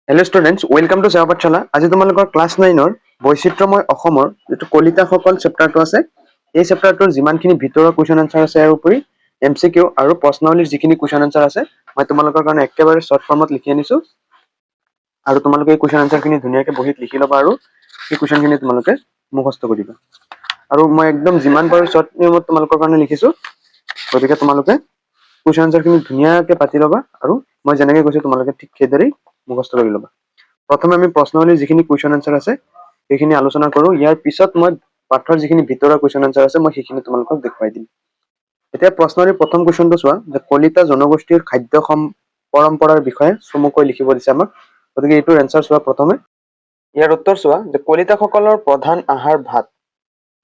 Hello' students, welcome to সেৱা পাঠশালা। আজি তোমালোকৰ ক্লাছ 9-ৰ বৈচিত্ৰ্যময় অসমৰ যিটো কলিতাসকল চেপ্টাৰটো আছে, এই চেপ্টাৰটোৰ যিমানখিনি ভিতৰৰ কুৱেশ্যন আনচাৰ আছে, ইয়াৰ উপৰি MCQ আৰু প্ৰশ্নাৱলীৰ যিখিনি কুৱেশ্যন আনচাৰ আছে, মই তোমালোকৰ কাৰণে একেবাৰে শ্বৰ্ট ফৰ্মত লিখি আনিছোঁ। আৰু তোমালোকে এই কুৱেশ্যন আনচাৰখিনি ধুনীয়াকৈ বহীত লিখি ল'বা আৰু সেই কুৱেশ্যনখিনি তোমালোকে মুখস্থ কৰিবা। আৰু মই একদম যিমান পাৰোঁ শ্বৰ্ট নিয়মত তোমালোকৰ কাৰণে লিখিছোঁ, গতিকে তোমালোকে কুৱেশ্যন আনচাৰখিনি ধুনীয়াকৈ পাতি ল'বা আৰু মই যেনেকৈ কৈছোঁ তোমালোকে ঠিক সেইদৰেই মুখস্থ কৰি ল'বা। প্ৰথমে আমি প্ৰশ্নাৱলীৰ যিখিনি কুৱেশ্যন আনচাৰ আছে সেইখিনি আলোচনা কৰোঁ। ইয়াৰ পিছত মই পাঠৰ যিখিনি ভিতৰৰ কুৱেশ্যন আনচাৰ আছে মই সেইখিনি তোমালোকক দেখুৱাই দিম। এতিয়া প্ৰশ্নাৱলীৰ প্ৰথম কুৱেশ্যনটো চোৱা, যে কলিতা জনগোষ্ঠীৰ খাদ্য পৰম্পৰাৰ বিষয়ে চমুকৈ লিখিব দিছে আমাক। গতিকে এইটোৰ এনচাৰ চোৱা প্ৰথমে। ইয়াৰ উত্তৰ চোৱা, যে কলিতাসকলৰ প্ৰধান আহাৰ ভাত।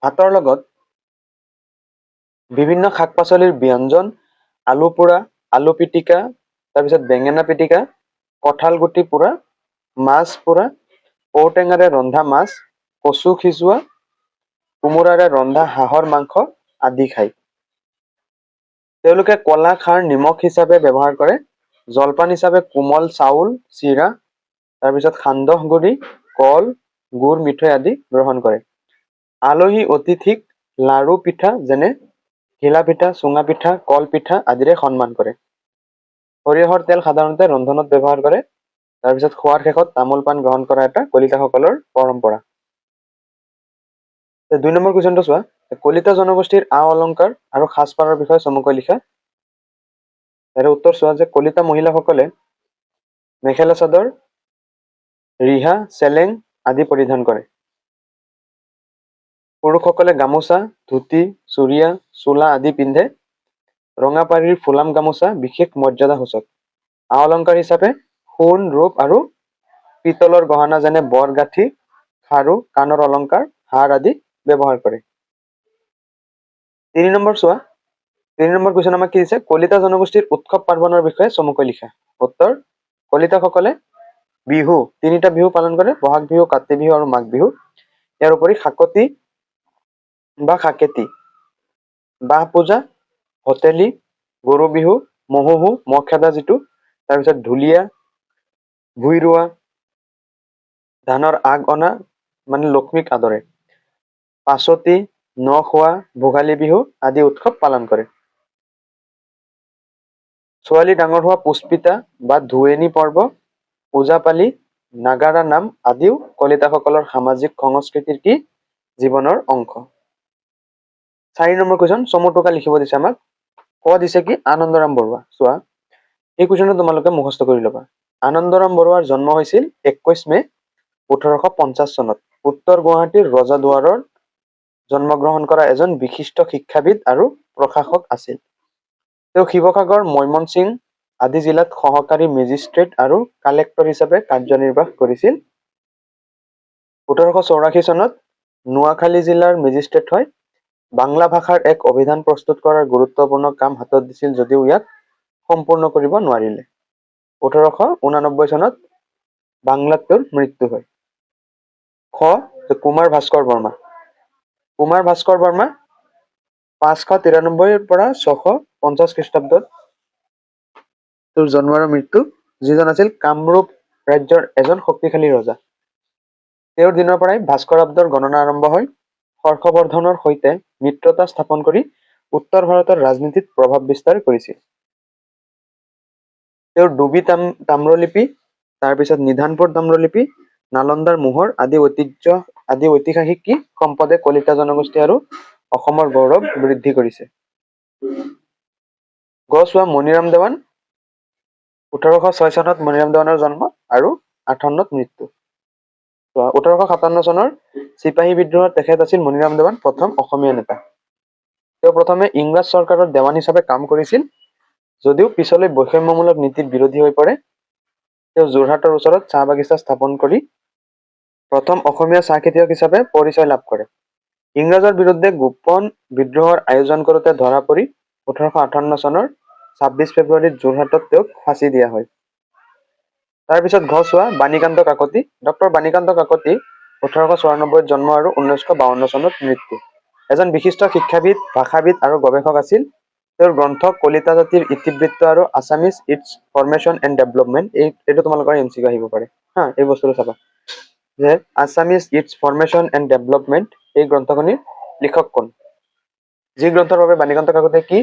ভাতৰ লগত বিভিন্ন শাক পাচলিৰ ব্যঞ্জন, আলু পোৰা, আলু পিটিকা, তাৰপিছত বেঙেনা পিটিকা, কঁঠাল গুটি পোৰা, মাছ পোৰা, ঔটেঙাৰে ৰন্ধা মাছ, কচু সিজোৱা, কোমোৰাৰে ৰন্ধা হাঁহৰ মাংস আদি খায়। তেওঁলোকে কলা খাৰ নিমখ হিচাপে ব্যৱহাৰ কৰে। জলপান হিচাপে কোমল চাউল, চিৰা, তাৰপিছত সান্দহ গুড়ি, কল, গুড়, মিঠৈ আদি গ্ৰহণ কৰে। আলহী অতিথিক লাৰু পিঠা যেনে ঘিলা পিঠা, চুঙা পিঠা, কল পিঠা আদিৰে সন্মান কৰে। সৰিয়হৰ তেল সাধাৰণতে ৰন্ধনত ব্যৱহাৰ কৰে। তাৰপিছত খোৱাৰ শেষত তামোল পাণ গ্ৰহণ কৰা এটা কলিতাসকলৰ পৰম্পৰা। 2 নম্বৰ কুৱেশ্যনটো চোৱা, কলিতা জনগোষ্ঠীৰ আ অলংকাৰ আৰু সাজপাৰৰ বিষয়ে চমুকৈ লিখা। ইয়াৰ উত্তৰ চোৱা, যে কলিতা মহিলাসকলে মেখেলা চাদৰ, ৰিহা, চেলেং আদি পৰিধান কৰে। পুৰুষসকলে গামোচা, ধুতি, চুৰিয়া, চোলা আদি পিন্ধে। ৰঙাপাৰীৰ ফুলাম গামোচা বিশেষ মৰ্যাদাসূচক। আ অলংকাৰ হিচাপে সোণ, ৰূপ আৰু পিতলৰ গহনা যেনে বৰগাঁঠি, খাৰু, কাণৰ অলংকাৰ, হাৰ আদি ব্যৱহাৰ কৰে। 3 নম্বৰ চোৱা, 3 নম্বৰ কুৱেশ্যন আমাক কি দিছে, কলিতা জনগোষ্ঠীৰ উৎসৱ পাৰ্বণৰ বিষয়ে চমুকৈ লিখা। উত্তৰ, কলিতাসকলে বিহু, 3টা বিহু পালন কৰে, বহাগ বিহু, কাতি বিহু আৰু মাঘ বিহু। ইয়াৰ উপৰি সাকতি বা সাকেতি, বাহ পূজা, ভতেলি, গৰু বিহু, মহোহো, মহ খেদা যিটো, তাৰপিছত ঢুলীয়া, ভুই ৰোৱা, ধানৰ আগ অনা মানে লক্ষ্মীক আদৰে, পাছতি, ন খোৱা, ভোগালী বিহু আদি উৎসৱ পালন কৰে। ছোৱালী ডাঙৰ হোৱা পুষ্পিতা বা ধুৱেনী পৰ্ব, ওজাপালি, নাগাৰা নাম আদিও কলিতাসকলৰ সামাজিক সংস্কৃতিৰ কি জীৱনৰ অংশ। 4 নম্বৰ কুৱেশ্যন, চমু টোকা লিখিব দিছে আমাক। ক দিছে কি আনন্দৰাম বৰুৱা। চোৱা, এই কুৱেশ্যনটো তোমালোকে মুখস্থ কৰি ল'বা। আনন্দৰাম বৰুৱাৰ জন্ম হৈছিল 21 মে 1850 চনত উত্তৰ গুৱাহাটীৰ ৰজাদুৱাৰৰ জন্মগ্ৰহণ কৰা এজন বিশিষ্ট শিক্ষাবিদ আৰু প্ৰশাসক আছিল। তেওঁ শিৱসাগৰ, ময়মনসিং আদি জিলাত সহকাৰী মেজিষ্ট্ৰেট আৰু কালেক্টৰ হিচাপে কাৰ্যনিৰ্বাহ কৰিছিল। 1884 চনত নোয়াখালী জিলাৰ মেজিষ্ট্ৰেট হয়। বাংলা ভাষাৰ এক অভিধান প্ৰস্তুত কৰাৰ গুৰুত্বপূৰ্ণ কাম হাতত দিছিল যদিও ইয়াক সম্পূৰ্ণ কৰিব নোৱাৰিলে। 1889 চনত বাংলাত তেওঁৰ মৃত্যু হয়। খ, কুমাৰ ভাস্কৰ বৰ্মা। কুমাৰ ভাস্কৰ বৰ্মা 593 পৰা 650 খ্ৰীষ্টাব্দত তেওঁৰ জন্ম আৰু মৃত্যু, যিজন আছিল কামৰূপ ৰাজ্যৰ এজন শক্তিশালী ৰজা। তেওঁৰ দিনৰ পৰাই ভাস্কৰাব্দৰ গণনা আৰম্ভ হয়। হৰ্ষবৰ্ধনৰ সৈতে মিত্ৰতা স্থাপন কৰি উত্তৰ ভাৰতৰ ৰাজনীতিত প্ৰভাৱ বিস্তাৰ কৰিছিল। তেওঁৰ ডুবি তাম্ৰলিপি, তাৰপিছত নিধানপুৰ তাম্ৰলিপি, নালন্দাৰ মোহৰ আদি ঐতিহাসিক কি সম্পদে কলিতা জনগোষ্ঠী আৰু অসমৰ গৌৰৱ বৃদ্ধি কৰিছে। চোৱা, মণিৰাম দেৱান। 1806 চনত মণিৰাম দেৱানৰ জন্ম আৰু 58ত মৃত্যু। 1857 চনৰ চিপাহী বিদ্ৰোহত তেখেত আছিল মণিৰাম দেৱান প্ৰথম অসমীয়া নেতা। তেওঁ প্ৰথমে ইংৰাজ চৰকাৰৰ দেৱান হিচাপে কাম কৰিছিল, যদিও পিছলৈ বৈষম্যমূলক নীতিৰ বিৰোধী হৈ পৰে। তেওঁ যোৰহাটৰ ওচৰত চাহ বাগিচা স্থাপন কৰি প্ৰথম অসমীয়া চাহ খেতিয়ক হিচাপে পৰিচয় লাভ কৰে। ইংৰাজৰ বিৰুদ্ধে গোপন বিদ্ৰোহৰ আয়োজন কৰোঁতে ধৰা পৰি 1858 চনৰ 26 ফেব্ৰুৱাৰীত যোৰহাটত তেওঁক ফাঁচি দিয়া হয়। তাৰপিছত চোৱা, বাণীকান্ত কাকতি। ডক্টৰ বাণীকান্ত কাকতি 1894 জন্ম আৰু 1952 চনত মৃত্যু। এজন বিশিষ্ট শিক্ষাবিদ, ভাষাবিদ আৰু গৱেষক আছিল। তেওঁৰ গ্ৰন্থ কলিতা জাতিৰ ইতিবৃত্ত আৰু Assamese its formation and development এইটো তোমালোকৰ এমচিকিউ আহিব পাৰে হা এই বস্তুটো চাবা যে Assamese its formation and development এই গ্ৰন্থখনিৰ লিখক কোন যি গ্ৰন্থৰ বাবে বাণীকান্ত কাকতে কি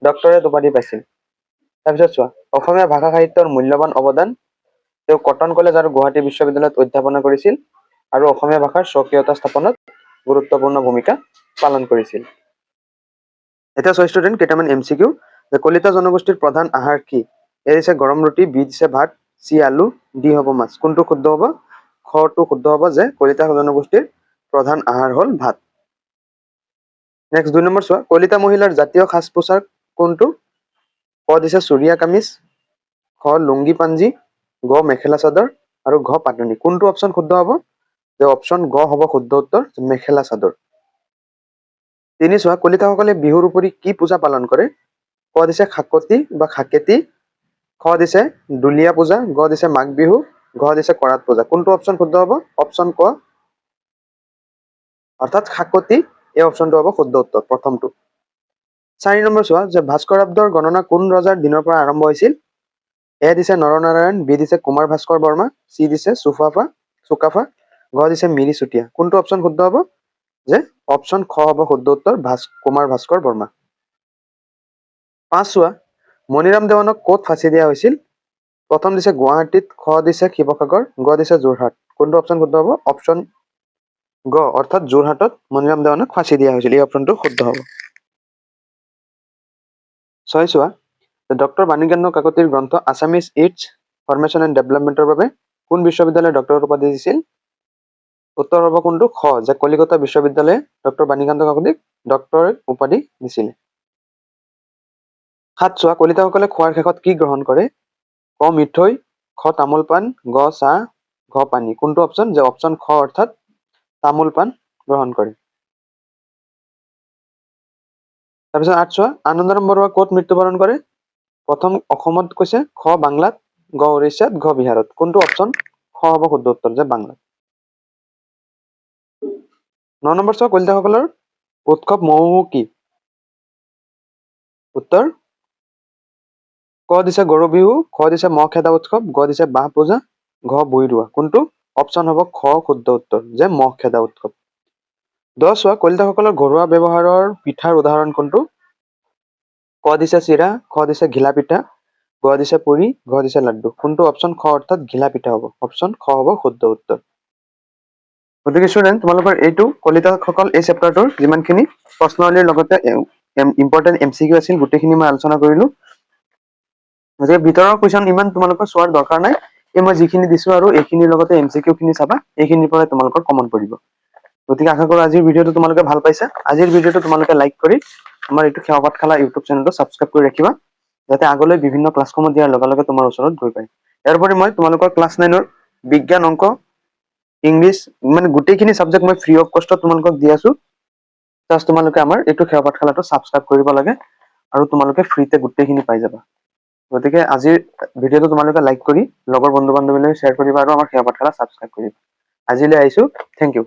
ডক্টৰেট উপাধি পাইছিল তাৰপিছত চোৱা অসমীয়া ভাষা সাহিত্যৰ মূল্যৱান অৱদান তেওঁ কটন কলেজ আৰু গুৱাহাটী বিশ্ববিদ্যালয়ত অধ্যাপনা কৰিছিল আৰু অসমীয়া ভাষাৰ স্বকীয়তা স্থাপনত গুৰুত্বপূৰ্ণ ভূমিকা পালন কৰিছিল এতিয়া চোৱা ষ্টুডেণ্ট কেইটামান এমচিকিউ যে কলিতা জনগোষ্ঠীৰ প্ৰধান আহাৰ কি এ দিছে গৰম ৰুটি বি দিছে ভাত চি আলু ডি হ'ব মাছ কোনটো শুদ্ধ হ'ব খটো শুদ্ধ হ'ব যে কলিতা জনগোষ্ঠীৰ প্ৰধান আহাৰ হ'ল ভাত নেক্সট 2 নম্বৰ চোৱা কলিতা মহিলাৰ জাতীয় সাজ পোছাক কোনটো ক দিছে চুৰিয়া কামিজ খ লুংগি পাঞ্জি গ মেখেলা চাদৰ আৰু ঘ পাতনি কোনটো অপশ্যন শুদ্ধ হ'ব যে অপশ্যন গ হ'ব শুদ্ধ উত্তৰ মেখেলা চাদৰ তিনি চোৱা কলিতাসকলে বিহুৰ উপৰি কি পূজা পালন কৰে ক দিছে খাকতি বা খাকেতি খ দিছে দুলীয়া পূজা গ দিছে মাঘ বিহু ঘ দিছে কৰাত পূজা কোনটো অপশ্যন শুদ্ধ হ'ব অপশ্যন ক অৰ্থাৎ খাকতি এই অপশ্যনটো হ'ব শুদ্ধ উত্তৰ প্ৰথমটো 4 নম্বৰ চোৱা যে ভাস্কৰাব্দৰ গণনা কোন ৰজাৰ দিনৰ পৰা আৰম্ভ হৈছিল এ দিছে নৰনাৰায়ণ বি দিছে কুমাৰ ভাস্কৰ বৰ্মা চি দিছে চুকাফা ঘ দিছে মিৰি চুতীয়া কোনটো অপশ্যন শুদ্ধ হ'ব যে অপশ্যন খ হ'ব শুদ্ধ উত্তৰ কুমাৰ ভাস্কৰ বৰ্মা 5 চোৱা মণিৰাম দেৱানক ক'ত ফাঁচি দিয়া হৈছিল প্ৰথম দিছে গুৱাহাটীত খ দিছে শিৱসাগৰ গ দিছে যোৰহাট কোনটো অপশ্যন শুদ্ধ হ'ব অপশ্যন গ অৰ্থাৎ যোৰহাটত মণিৰাম দেৱানক ফাঁচি দিয়া হৈছিল এই অপশ্যনটো শুদ্ধ হ'ব 6 চোৱা ডক্টৰ বাণীকান্ত কাকতিৰ গ্ৰন্থ আছামিজ ইটছ ফৰ্মেশ্যন এণ্ড ডেভেলপমেণ্টৰ বাবে কোন বিশ্ববিদ্যালয়ে ডক্টৰেট উপাধি দিছিল উত্তৰ হ'ব কোনটো খ যে কলিকতা বিশ্ববিদ্যালয়ে ডক্টৰ বাণীকান্ত কাকতিক ডক্টৰেট উপাধি দিছিল 7 চোৱা কলিতাসকলে খোৱাৰ শেষত কি গ্ৰহণ কৰে ক মিঠৈ খ তামোল পাণ গ চাহ ঘ পানী কোনটো অপশ্যন যে অপশ্যন খ অৰ্থাৎ তামোল পাণ গ্ৰহণ কৰে তাৰপিছত 8 চোৱা আনন্দৰাম বৰুৱা ক'ত মৃত্যুবৰণ কৰে প্ৰথম অসমত কৈছে খ বাংলাত গ উৰিষ্যাত ঘ বিহাৰত কোনটো অপশ্যন খ হ'ব শুদ্ধ উত্তৰ যে বাংলাত 9 নম্বৰ চোৱা কলিতাসকলৰ উৎসৱ মহোহো কি উত্তৰ ক দিছে গৰু বিহু খ দিছে মহ খেদা উৎসৱ গ দিছে বাঁহ পূজা ঘ ভুই ৰোৱা কোনটো অপশ্যন হ'ব খ শুদ্ধ উত্তৰ যে মহ খেদা উৎসৱ 10 চোৱা কলিতাসকলৰ ঘৰুৱা ব্যৱহাৰৰ পিঠাৰ উদাহৰণ কোনটো ক দিছে চিৰা খ দিছে ঘিলা পিঠা গ দিছে পুৰি ঘ দিছে লাড্ডু কোনটো অপশ্যন খ অৰ্থাৎ ঘিলা পিঠা হ'ব অপশ্যন খ হ'ব শুদ্ধ উত্তৰ গতিকে ষ্টুডেণ্ট তোমালোকৰ এইটো কলিতাসকল এই চেপ্টাৰটোৰ যিমানখিনি প্ৰশ্নাৱলীৰ লগতে ইম্পৰ্টেণ্ট এমচিকিউ আছিল গোটেইখিনি মই আলোচনা কৰিলো গতিকে ভিতৰৰ কুৱেশ্যন ইমান তোমালোকৰ চোৱাৰ দৰকাৰ নাই এই মই যিখিনি দিছো আৰু এইখিনিৰ লগতে এমচিকিউ খিনি চাবা এইখিনিৰ পৰাই তোমালোকৰ কমন পৰিব গতিকে আশা কৰোঁ আজিৰ ভিডিঅ'টো তোমালোকে ভাল পাইছা আজিৰ ভিডিঅ'টো তোমালোকে লাইক কৰি আমাৰ এইটো সেৱা পাঠশালা ইউটিউব চেনেলটো ছাবস্ক্ৰাইব কৰি ৰাখিবা যাতে আগলৈ বিভিন্ন ক্লাছসমূহ দিয়াৰ লগে লগে তোমাৰ ওচৰত গৈ পায় ইয়াৰ উপৰি মই তোমালোকৰ ক্লাছ 9ৰ বিজ্ঞান অংক ইংলিছ মানে গোটেইখিনি সাবজেক্ট মই ফ্ৰী অফ কষ্টত তোমালোকক দি আছো জাষ্ট তোমালোকে আমাৰ এইটো সেৱা পাঠশালাটো ছাবস্ক্ৰাইব কৰিব লাগে আৰু তোমালোকে ফ্ৰীতে গোটেইখিনি পাই যাবা গতিকে আজিৰ ভিডিঅ'টো তোমালোকে লাইক কৰি লগৰ বন্ধু বান্ধৱীলৈ শ্বেয়াৰ কৰিবা আৰু আমাৰ সেৱা পাঠশালা ছাবস্ক্ৰাইব কৰিবা আজিলৈ আহিছো থেংক ইউ